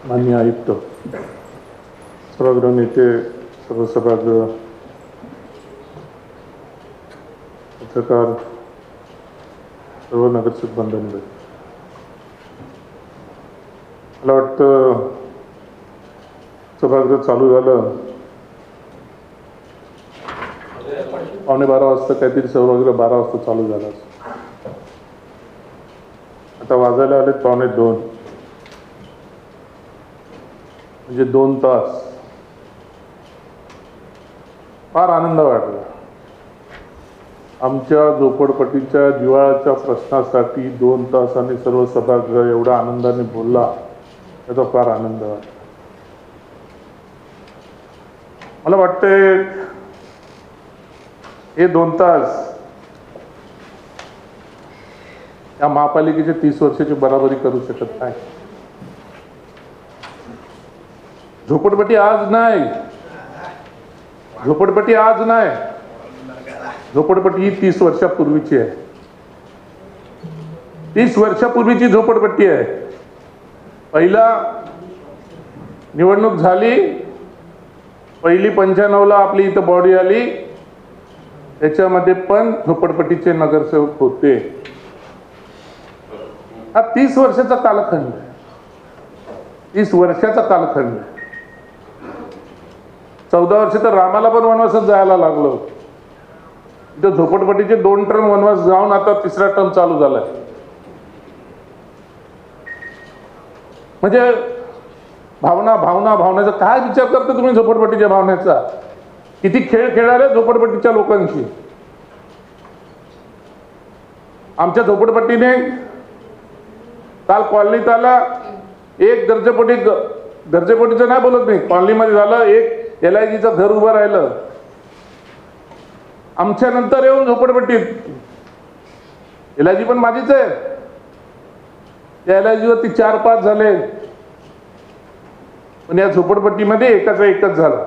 माननीय आयुक्त, सभागृह नेते, सर्व सभागृह, पत्रकार, सर्व नगरसेवक बांधवांनी, मला वाटतं सभागृह चालू झालं 11:15 वाजता, काहीतरी सभागृह 12 वाजता चालू झालं. आता वाजायला आले 1:45, म्हणजे 2 तास. फार आनंद वाटला. आमच्या झोपडपट्टीच्या जिव्हाळ्याच्या प्रश्नासाठी 2 तासांनी सर्व सभागृह एवढा आनंदाने बोलला, त्याचा फार आनंद वाटला. मला वाटते हे 2 तास या महापालिकेच्या 30 वर्षाची बराबरी करू शकत नाही. झोपडपट्टी आज नाही, झोपडपट्टी आज नाही, झोपडपट्टी ही 30 वर्षापूर्वीची आहे. 30 वर्षापूर्वीची झोपडपट्टी आहे. पहिला निवडणूक झाली, पहिली 95ला आपली इथं बॉडी आली, त्याच्यामध्ये पण झोपडपट्टीचे नगरसेवक होते. हा 30 वर्षाचा कालखंड आहे. 30 वर्षाचा कालखंड आहे. 14 वर्ष तर रामाला पण वनवासात जायला लागलो. इथं झोपडपट्टीचे 2 टर्म वनवास जाऊन आता 3रा टर्म चालू झालाय. म्हणजे भावनाचा काय विचार करता तुम्ही झोपडपट्टीच्या भावनेचा? किती खेळ खेळाले झोपडपट्टीच्या लोकांशी. आमच्या झोपडपट्टीने काल कॉलनीत आला, एक दर्जेपट्टीचं नाही बोलत मी, कॉलनीमध्ये झालं एक LIGचं घर उभं राहिलं. आमच्या नंतर येऊन झोपडपट्टीत LIG पण माझीच आहे. त्या LIG वरती 4-5 झाले, पण या झोपडपट्टीमध्ये एकाचा एकच झाला.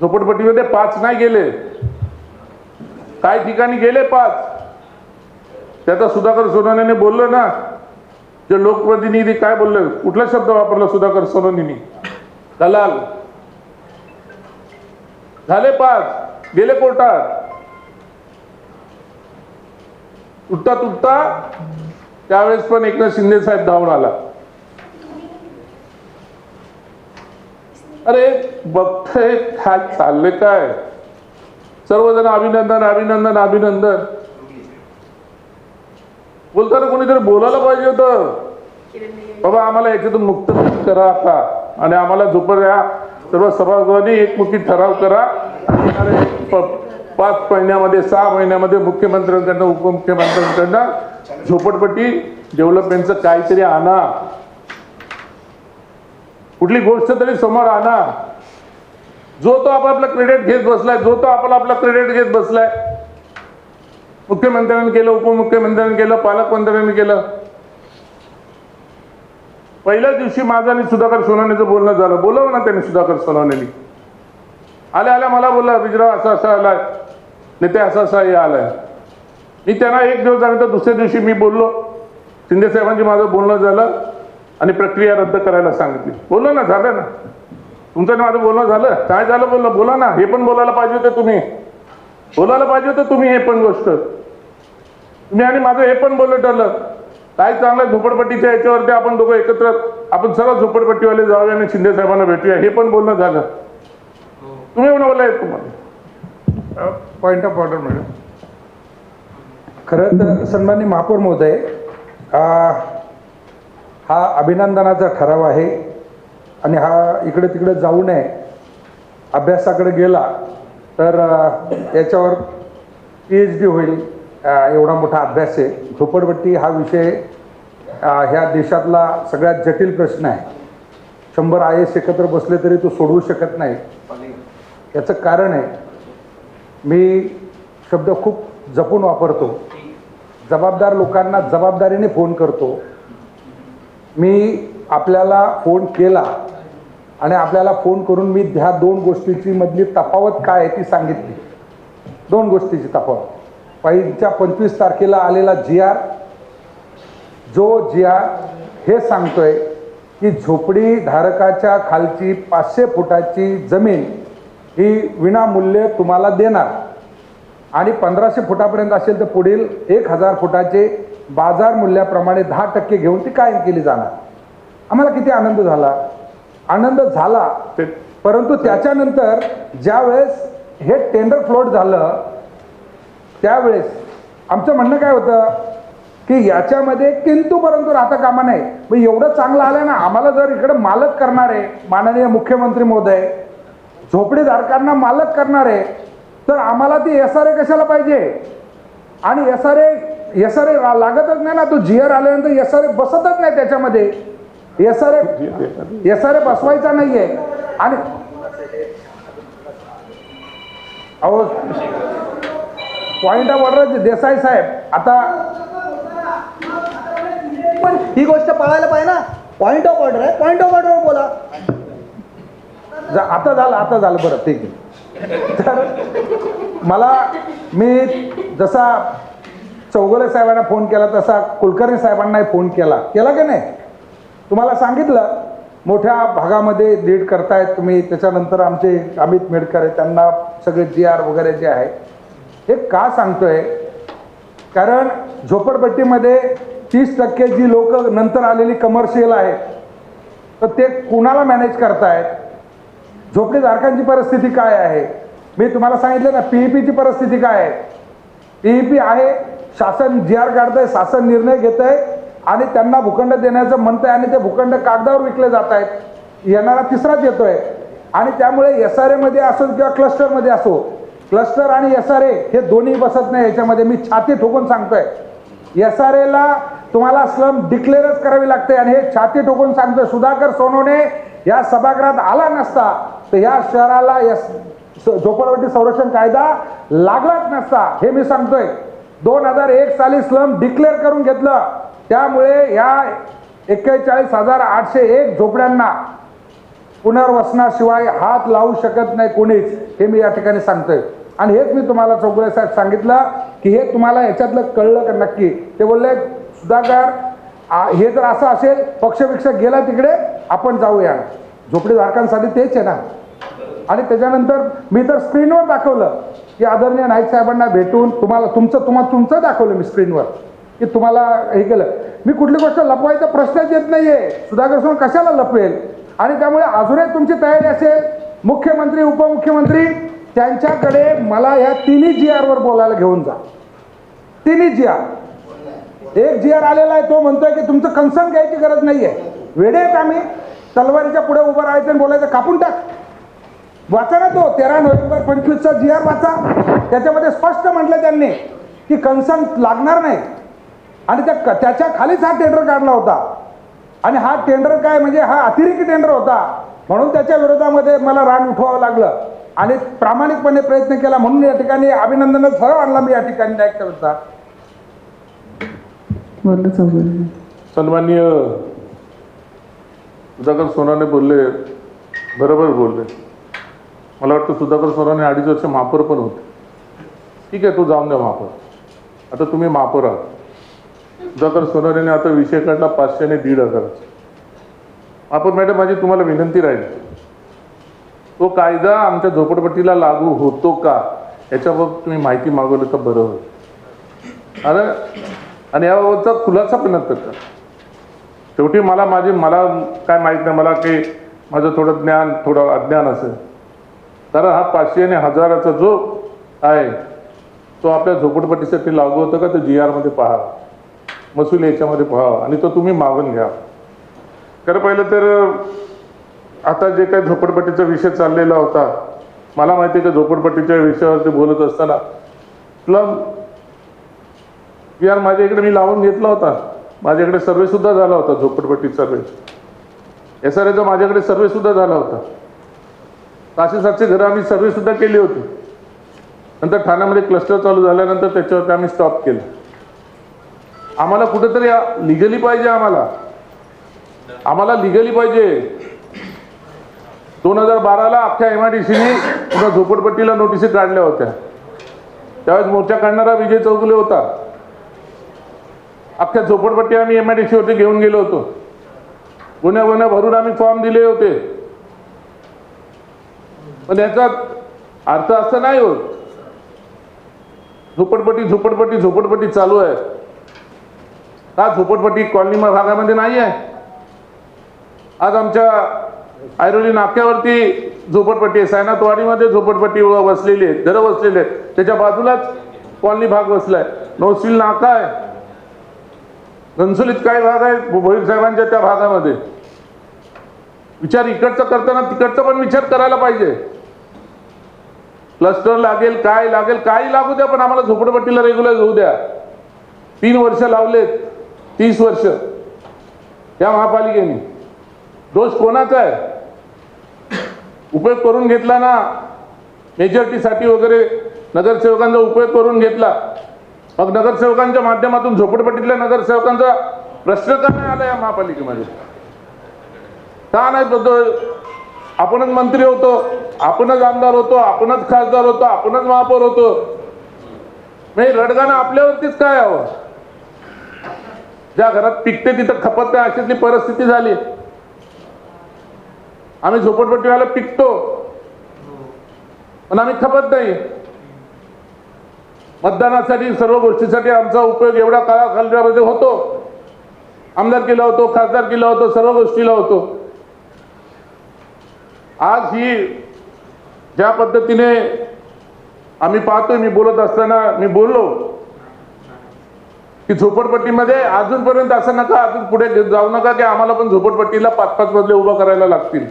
झोपडपट्टीमध्ये 5 नाही गेले, काही ठिकाणी गेले 5. त्याचा सुधाकर सोनवणेने बोललो ना, जे लोकप्रतिनिधी काय बोलले, कुठला शब्द वापरला सुधाकर सोनवणेनी? दलाल. झाले 5, गेले कोर्टात. तुटता त्यावेळेस पण एकनाथ शिंदे साहेब धावून आला. अरे बघतोय काय चाललंय काय, सर्वजण अभिनंदन अभिनंदन अभिनंदन बोलताना कोणीतरी बोलायला पाहिजे होतं, बाबा आम्हाला याच्यातून मुक्त करा आता, आणि आम्हाला झोपड्या सर्व सभागृहांनी एकमुखी ठराव करा. 5 महिन्यामध्ये 6 महिन्यामध्ये मुख्यमंत्र्यांकडनं उपमुख्यमंत्र्यांकडनं झोपडपट्टी डेव्हलपमेंटचं काहीतरी आणा, कुठली गोष्ट तरी समोर आणा. जो तो आपापला क्रेडिट घेत बसलाय, जो तो आपला क्रेडिट घेत बसलाय. मुख्यमंत्र्यांनी केलं, उपमुख्यमंत्र्यांनी केलं, पालकमंत्र्यांनी केलं. पहिल्या दिवशी माझं आणि सुधाकर सोनवणेचं बोलणं झालं. बोलव ना त्यांनी, सुधाकर सोनवणेनी आल्या मला बोलला, विजयराव असं असं आलाय, नेते असं असं हे आलाय. मी त्यांना एक दिवस झाल्यानंतर दुसऱ्या दिवशी मी बोललो, शिंदे साहेबांची माझं बोलणं झालं आणि प्रक्रिया रद्द करायला सांगितली. बोललो ना, झालं ना, तुमचं माझं बोलणं झालं. काय झालं बोललं, बोला ना. हे पण बोलायला पाहिजे होतं तुम्ही, बोलायला पाहिजे होतं तुम्ही. हे पण गोष्ट तुम्ही आणि माझं हे पण बोललं ठरलं. काय चांगलं झोपडपट्टीच्या याच्यावरती आपण दोघं एकत्र, आपण सर्व झोपडपट्टीवाले जाऊया आणि शिंदे साहेबांना भेटूया, हे पण बोलणं झालं. तुम्ही बोललाय. तुम्हाला पॉइंट ऑफ ऑर्डर मॅडम. खरं तर सन्माननीय महापौर महोदय, हा अभिनंदनाचा ठराव आहे आणि हा इकडे तिकडे जाऊ नये, अभ्यासाकडे गेला तर याच्यावर PhD होईल, एवढा मोठा अभ्यास आहे. झोपडपट्टी हा विषय ह्या देशातला सगळ्यात जटिल प्रश्न आहे. 100 IAS एकत्र बसले तरी तो सोडवू शकत नाही. याचं कारण आहे, मी शब्द खूप जपून वापरतो, जबाबदार लोकांना जबाबदारीने फोन करतो. मी आपल्याला फोन केला आणि आपल्याला फोन करून मी ह्या 2 गोष्टीची मधली तफावत काय आहे ती सांगितली. 2 गोष्टीची तफावत. पहिल्या 25 तारखेला आलेला GR, जो GR हे सांगतोय की झोपडी धारकाच्या खालची 500 फुटाची जमीन ही विनामूल्य तुम्हाला देणार आणि 1500 फुटापर्यंत असेल तर पुढील 1000 फुटाचे बाजार मूल्याप्रमाणे 10% घेऊन ती कायम केली जाणार. आम्हाला किती आनंद झाला. परंतु त्याच्यानंतर ज्यावेळेस हे टेंडर फ्लोट झालं त्यावेळेस आमचं म्हणणं काय होतं की याच्यामध्ये किंतु परंतु राहता कामा नये. मग एवढं चांगलं आलं ना, आम्हाला जर इकडे मालक करणारे माननीय मुख्यमंत्री महोदय झोपडीधारकांना मालक करणारे, तर आम्हाला ती SRA कशाला पाहिजे. आणि SRA लागतच नाही ना. तो GR आल्यानंतर SRA बसतच नाही त्याच्यामध्ये. SRA बसवायचा नाहीये. आणि अहो पॉइंट ऑफ ऑर्डर देसाई साहेब, आता पण ही गोष्ट पाळायला पाहिजे ना. पॉइंट ऑफ ऑर्डर आहे, पॉइंट ऑफ ऑर्डर बोला. आता झालं बरं, ठीक आहे. तर मी जसा चौगुले साहेबांना फोन केला तसा कुलकर्णी साहेबांनाही फोन केला की नाही. तुम्हाला सांगितलं मोठ्या भागामध्ये लीड करतायत तुम्ही. त्याच्यानंतर आमचे अमित मेडकर आहे, त्यांना सगळे GR वगैरे जे आहे हे का सांगतोय, कारण झोपडपट्टीमध्ये 30% जी लोक नंतर आलेली कमर्शियल आहेत तर ते कुणाला मॅनेज करतायत. झोपडीधारकांची परिस्थिती काय आहे. मी तुम्हाला सांगितलं ना PEPची परिस्थिती काय आहे. PEP आहे, शासन GR काढतंय, शासन निर्णय घेत आहे आणि त्यांना भूखंड देण्याचं म्हणतंय आणि ते भूखंड कागदावर विकले जात आहेत. येणारा तिसराच येतोय. आणि त्यामुळे SRA मध्ये असो किंवा क्लस्टरमध्ये असो, क्लस्टर आणि SRA हे दोन्ही बसत नाही याच्यामध्ये. मी छाती ठोकून सांगतोय, SRA ला तुम्हाला स्लम डिक्लेअरच करावी लागते. आणि हे छाती ठोकून सांगतोय, सुधाकर सोनवणे या सभागृहात आला नसता तर या शहराला झोपडपट्टी संरक्षण कायदा लागलाच नसता. हे मी सांगतोय. 2001 साली स्लम डिक्लेअर करून घेतलं. त्यामुळे या 41,801 झोपड्यांना पुनर्वसनाशिवाय हात लावू शकत नाही कोणीच. हे मी या ठिकाणी सांगतोय. आणि हेच मी तुम्हाला चौगुले साहेब सांगितलं की हे तुम्हाला याच्यातलं कळलं का नक्की. ते बोलले सुधाकर हे जर असं असेल पक्षपेक्ष गेला तिकडे आपण जाऊया. झोपडीधारकांसाठी तेच आहे ना. आणि त्याच्यानंतर मी तर स्क्रीनवर दाखवलं की आदरणीय नाईक साहेबांना भेटून तुम्हाला तुमचं दाखवलं मी स्क्रीनवर की तुम्हाला हे केलं. मी कुठली गोष्ट लपवायचा प्रश्नच येत नाहीये. सुधाकर सोन कशाला लपवेल. आणि त्यामुळे अजूनही तुमची तयारी असेल, मुख्यमंत्री उपमुख्यमंत्री त्यांच्याकडे मला या तिन्ही GR वर बोलायला घेऊन जा. तिन्ही GR. एक GR आलेला आहे, तो म्हणतोय की तुमचं कन्सर्न घ्यायची गरज नाहीये. वेडे आहेत आम्ही. तलवारीच्या पुढे उभं राहायचं आणि बोलायचं कापून टाक. वाचा ना तो 13 नोव्हेंबर 25चा GR वाचा. त्याच्यामध्ये स्पष्ट म्हटलं त्यांनी की कन्सर्न लागणार नाही. आणि त्याच्या खालीच हा टेंडर काढला होता. आणि हा टेंडर काय म्हणजे हा अतिरेकी टेंडर होता. म्हणून त्याच्या विरोधामध्ये मला रान उठवावं लागलं. आणि प्रामाणिकपणे प्रयत्न केला म्हणून या ठिकाणी अभिनंदनाचा ठराव आणला मी या ठिकाणी नाईक साहेबांचा. सन्माननीय सुधाकर सोनाने बोलले, बरोबर बोलले. मला वाटतं सुधाकर सोनाने 2.5 वर्ष महापौर पण होते. ठीक आहे, तो जाऊन द्या महापौर. आता तुम्ही महापौर आहात. सुधाकर सोनाने आता विषय काढला 500 आणि 1,500. महापौर मॅडम, माझी तुम्हाला विनंती राहील, तो कायदा आमच्या झोपडपट्टीला लागू होतो का याच्याबाबत तुम्ही माहिती मागवलं तर बरं होईल. आणि याबाबतचा खुलासा पण करा. शेवटी मला काय माहीत नाही, मला काही माझं थोडं अज्ञान असेल. तर हा 500 आणि 1,000चा जो आहे तो आपल्या झोपडपट्टीसाठी लागू होतं का तो GR मध्ये पहा, महसूल याच्यामध्ये पहा आणि तो तुम्ही मागून घ्या. खरं पाहिलं तर आता जे काही झोपडपट्टीचा विषय चाललेला होता, मला माहिती आहे की झोपडपट्टीच्या विषयावरती बोलत असताना स्लम GR माझ्या इकडे मी लावून घेतला होता. माझ्याकडे सर्वे सुद्धा झाला होता, झोपडपट्टी सर्वे. SRAचा माझ्याकडे सर्वे सुद्धा झाला होता. 600-700 घरं आम्ही सर्वे सुद्धा केली होती. नंतर ठाण्यामध्ये क्लस्टर चालू झाल्यानंतर त्याच्यावरती आम्ही स्टॉप केलं. आम्हाला कुठेतरी लिगली पाहिजे. आम्हाला लिगली पाहिजे. 2012ला अख्ख्या MIDCने पुन्हा झोपडपट्टीला नोटिसी काढल्या होत्या. त्यावेळेस मोर्चा काढणारा विजय चौगुले होता. अख्ख्या झोपडपट्टी आम्ही MIDC वरती घेऊन गेलो होतो. गुन्ह्या गुन्ह्या भरून आम्ही फॉर्म दिले होते, पण याचा अर्थ असं नाही होत. झोपडपट्टी झोपडपट्टी झोपडपट्टी चालू आहे का? झोपडपट्टी कॉलनी भागामध्ये नाही आहे. आज आमच्या ऐरोली नाक्यावरती झोपडपट्टी आहे, सायनाथवाडीमध्ये झोपडपट्टी वसलेली आहे, घरं वसलेली आहेत, त्याच्या बाजूलाच कॉलनी भाग वसलाय. नौसिल नाका आहे, घनसोलीत काही भाग आहे भोईर साहेबांच्या त्या भागामध्ये. विचार इकडचा करताना तिकडचा पण विचार करायला पाहिजे. क्लस्टर लागेल, काय लागेल, काही लागू द्या, पण आम्हाला झोपडपट्टीला रेग्युलर होऊ द्या. 3 वर्ष लावलेत, 30 वर्ष या महापालिकेने. दोष कोणाचा आहे? उपयोग करून घेतला ना मेजॉरिटीसाठी वगैरे, नगरसेवकांचा उपयोग करून घेतला. मग नगरसेवकांच्या माध्यमातून झोपडपट्टीतल्या नगरसेवकांचा प्रश्न का नाही आला या महापालिकेमध्ये? का नाही बद्दल? आपणच मंत्री होतो, आपणच आमदार होतो, आपणच खासदार होतो, आपणच महापौर होतो. नाही, रडगाणं आपल्यावरतीच काय हवं? ज्या घरात पिकते तिथं खपत नाही अशातली परिस्थिती झाली. आम्ही झोपडपट्टीवाला पिकतो पण आम्ही खपत नाही. मतदानासाठी सर्व गोष्टीसाठी आमचा उपयोग एवढा काळामध्ये होतो. आमदार केला होतो, खासदार केला होतो, सर्व गोष्टीला होतो. आज ही ज्या पद्धतीने आम्ही पाहतोय, मी बोलत असताना मी बोललो की झोपडपट्टीमध्ये अजूनपर्यंत असं नका, अजून पुढे जाऊ नका की आम्हाला पण झोपडपट्टीला 5-5 मजले उभं करायला लागतील.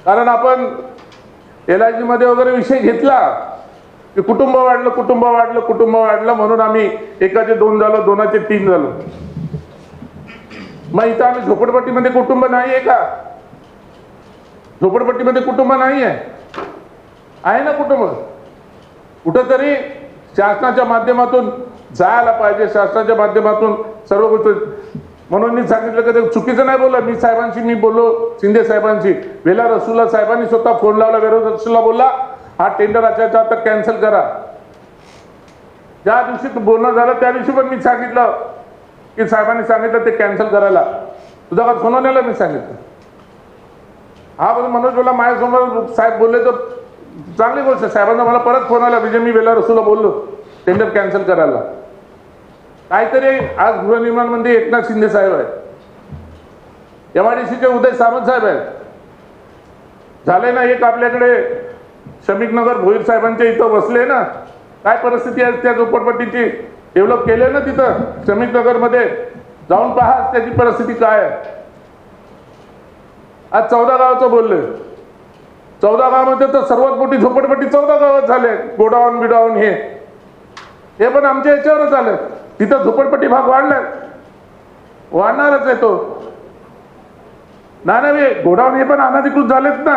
कारण आपण LIG मध्ये वगैरे विषय घेतला की कुटुंब वाढलं, कुटुंब वाढलं, कुटुंब वाढलं म्हणून आम्ही एकाचे 2 झालो, 2चे 3 झालो. मग इथं आम्ही झोपडपट्टीमध्ये कुटुंब नाही आहे का? झोपडपट्टीमध्ये कुटुंब नाही आहे ना कुटुंब? कुठंतरी शासनाच्या माध्यमातून जायला पाहिजे, शासनाच्या माध्यमातून सर्व गोष्टी. म्हणून मी सांगितलं की ते चुकीचं नाही बोललं. मी साहेबांशी मी बोललो, शिंदे साहेबांशी. वेला रसूलला साहेबांनी स्वतः फोन लावला, वेला रसूलला बोलला हा टेंडर आजच्या आता कॅन्सल करा. ज्या दिवशी बोलणं झालं त्या दिवशी पण मी सांगितलं की साहेबांनी सांगितलं ते कॅन्सल करायला. तुझा का सोनवण्याला मी सांगितलं. हा पण मनोज बोला माझ्यासमोर साहेब बोलले तर चांगली गोष्ट. साहेबांना मला परत फोन आला म्हणजे मी वेला रसूलला बोललो टेंडर कॅन्सल करायला. काहीतरी आज गृहनिर्माण मंत्री एकनाथ शिंदे साहेब आहेत, MIDCचे उदय सामंत साहेब आहेत. झाले ना एक आपल्याकडे श्रमिक नगर भोईर साहेबांच्या इथं बसले ना. काय परिस्थिती आहे त्या झोपडपट्टीची? डेव्हलप केले ना तिथं श्रमिक नगर मध्ये, जाऊन पहा त्याची परिस्थिती काय आहे. आज 14 गावाचं बोलले. 14 गावामध्ये तर सर्वात मोठी झोपडपट्टी 14 गावात झाले. गोडाऊन बिडाऊन हे पण आमच्या याच्यावरच आलं. तिथं झोपडपट्टी भाग वाढलाय, वाढणारच आहे तो. नाही गोडाऊन हे पण अनधिकृत झालेत ना.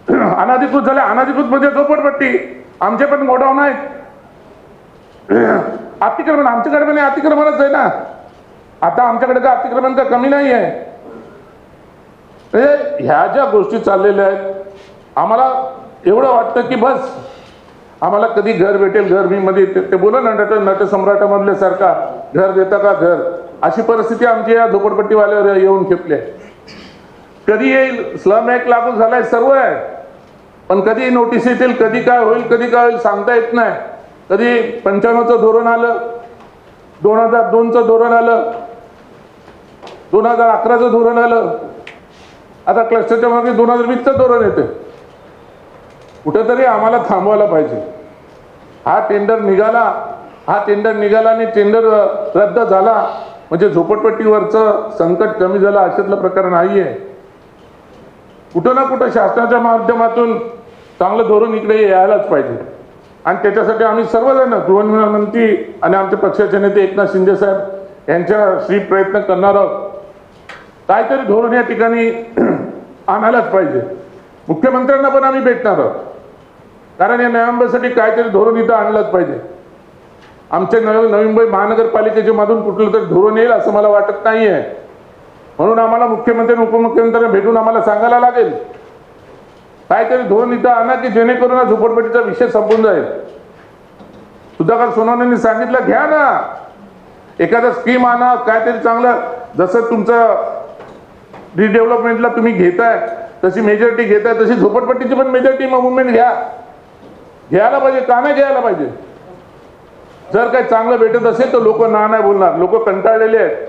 अनधिकृत झाले. अनधिकृत म्हणजे झोपडपट्टी. आमचे पण गोडाऊन आहेत. अतिक्रमण आमच्याकडे पण अतिक्रमणच आहे ना. आता आमच्याकडे का अतिक्रमण का कमी नाही आहे. ह्या ज्या गोष्टी चाललेल्या आहेत, आम्हाला एवढं वाटतं की बस आम्हाला कधी घर भेटेल. घर मी मध्ये ते बोला ना नटसम्राटामधल्या सारखा घर देता का घर, अशी परिस्थिती आमची या झोपडपट्टीवाल्यावर येऊन खेपली. कधी येईल स्लम ऍक्ट लागू झालाय, सर्व आहे, पण कधी नोटीस येतील, कधी काय होईल, कधी काय होईल सांगता येत नाही. कधी 95चं धोरण आलं, 2002चं धोरण आलं, 2011चं धोरण आलं, आता क्लस्टरच्या मागे 2020चं धोरण येते. कुठेतरी आम्हाला थांबवायला पाहिजे. हा टेंडर निघाला आणि टेंडर रद्द झाला म्हणजे झोपडपट्टीवरचं संकट कमी झालं अशातला प्रकार नाहीये. कुठं ना कुठं शासनाच्या माध्यमातून चांगलं धोरण इकडे यायलाच पाहिजे. आणि त्याच्यासाठी आम्ही सर्वजण गृहनिर्माण मंत्री आणि आमचे पक्षाचे नेते एकनाथ शिंदे साहेब यांच्याशी प्रयत्न करणार आहोत. काहीतरी धोरण या ठिकाणी आणायलाच पाहिजे. मुख्यमंत्र्यांना पण आम्ही भेटणार आहोत, कारण या नवी मुंबईसाठी काहीतरी धोरण इथं आणलंच पाहिजे. आमच्या नवी मुंबई महानगरपालिकेच्या मधून कुठलं तरी धोरण येईल असं मला वाटत नाही आहे. म्हणून आम्हाला मुख्यमंत्री आणि उपमुख्यमंत्र्यांना भेटून आम्हाला सांगायला लागेल काहीतरी धोरण इथं आणा की जेणेकरून हा झोपडपट्टीचा विषय संपून जाईल. सुधाकर सोनवणेंनी सांगितलं घ्या ना, एखादं स्कीम आणा, काहीतरी चांगलं. जसं तुमचं रिडेव्हलपमेंटला तुम्ही घेताय, तशी मेजॉरिटी घेताय, तशी झोपडपट्टीची पण मेजॉरिटी मुवमेंट घ्यायला पाहिजे. का नाही घ्यायला पाहिजे? जर काही चांगलं भेटत असेल तर लोक नाही बोलणार. लोक कंटाळलेले आहेत.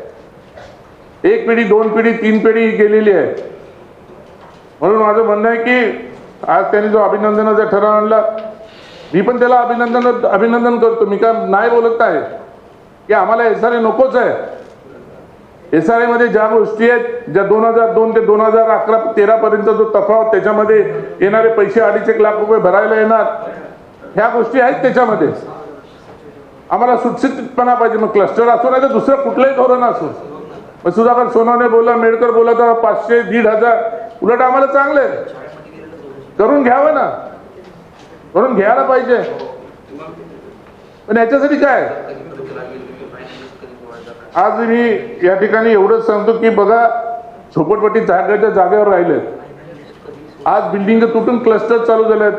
1 पिढी 2 पिढी 3 पिढी गेलेली आहे. म्हणून माझं म्हणणं आहे की आज त्यांनी जो अभिनंदनाचा ठराव आणला, मी पण त्याला अभिनंदन करतो. मी काय नाही बोलत आहे की आम्हाला SRA नकोच आहे. SRA मध्ये ज्या गोष्टी आहेत, ज्या 2002 ते 2011-13 पर्यंत जो तफावत, त्याच्यामध्ये येणारे पैसे 2.5 लाख रुपये भरायला येणार, ह्या गोष्टी आहेत त्याच्यामध्ये. आम्हाला सुटसुटीतपणा पाहिजे. मग क्लस्टर असो नाही तर दुसरं कुठलंही धोरण असो. मग सुधाकर सोनवणे बोला, मेडकर बोला तर 500, 1,500 उलट आम्हाला चांगलं आहे. करून घ्यावं ना, करून घ्यायला पाहिजे. पण याच्यासाठी काय, आज मी या ठिकाणी एवढंच सांगतो की बघा, झोपडपट्टी जागेच्या जागेवर राहिलेत. आज बिल्डिंग तुटून क्लस्टर चालू झालेत,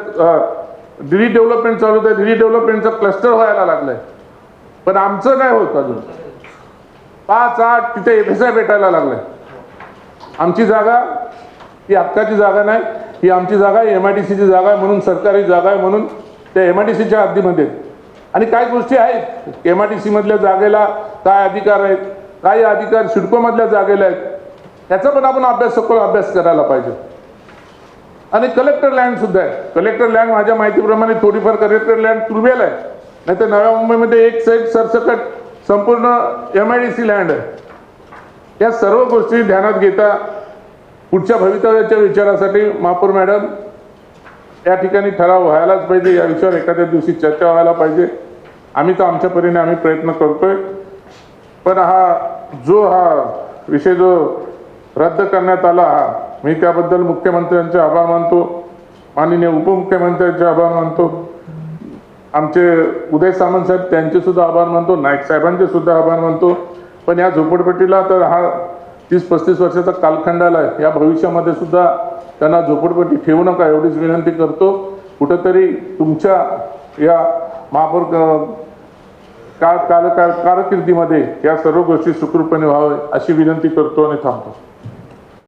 रिडेव्हलपमेंट चालू आहे, रिडेव्हलपमेंटचा क्लस्टर व्हायला लागलाय. पण आमचं नाही होत अजून. 5-8 तिथे FSI भेटायला लागलाय. आमची जागा ही हक्काची जागा नाही, ही आमची जागा आहे, MIDCची जागा आहे, म्हणून सरकारी जागा आहे, म्हणून त्या MIDCच्या हद्दीमध्ये. आणि काही गोष्टी आहेत, MIDC मधल्या जागेला काय अधिकार आहेत, काही अधिकार सिडको मधल्या जागेला आहेत. त्याचा पण आपण सखोल अभ्यास करायला पाहिजे. आणि कलेक्टर लँड सुद्धा आहे. कलेक्टर लँड माझ्या माहितीप्रमाणे थोडीफार कलेक्टर लँड तुर्बेल आहे, नाही तर नव्या मुंबईमध्ये एक साईड सरसकट संपूर्ण MIDC लँड आहे. या सर्व गोष्टी ध्यानात घेता पुढच्या भवितव्याच्या विचारासाठी महापौर मॅडम या ठिकाणी ठराव व्हायलाच पाहिजे. या विषयावर एखाद्या दिवशी चर्चा व्हायला पाहिजे. आम्ही तर आमच्या परीने आम्ही प्रयत्न करतोय. पण हा विषय जो रद्द करण्यात आला, मी त्याबद्दल मुख्यमंत्र्यांचे आभार मानतो, माननीय उपमुख्यमंत्र्यांचे आभार मानतो, आमचे उदय सामंत साहेब त्यांचे सुद्धा आभार मानतो, नाईक साहेबांचे सुद्धा आभार मानतो. पण या झोपडपट्टीला तर हा 30-35 वर्षाचा कालखंड आला आहे. या भविष्यामध्ये सुद्धा त्यांना झोपडपट्टी ठेवू नका एवढीच विनंती करतो. कुठंतरी तुमच्या या महापौर कारकिर्दीमध्ये या सर्व गोष्टी सुखरूपपणे व्हाव्या अशी विनंती करतो आणि थांबतो.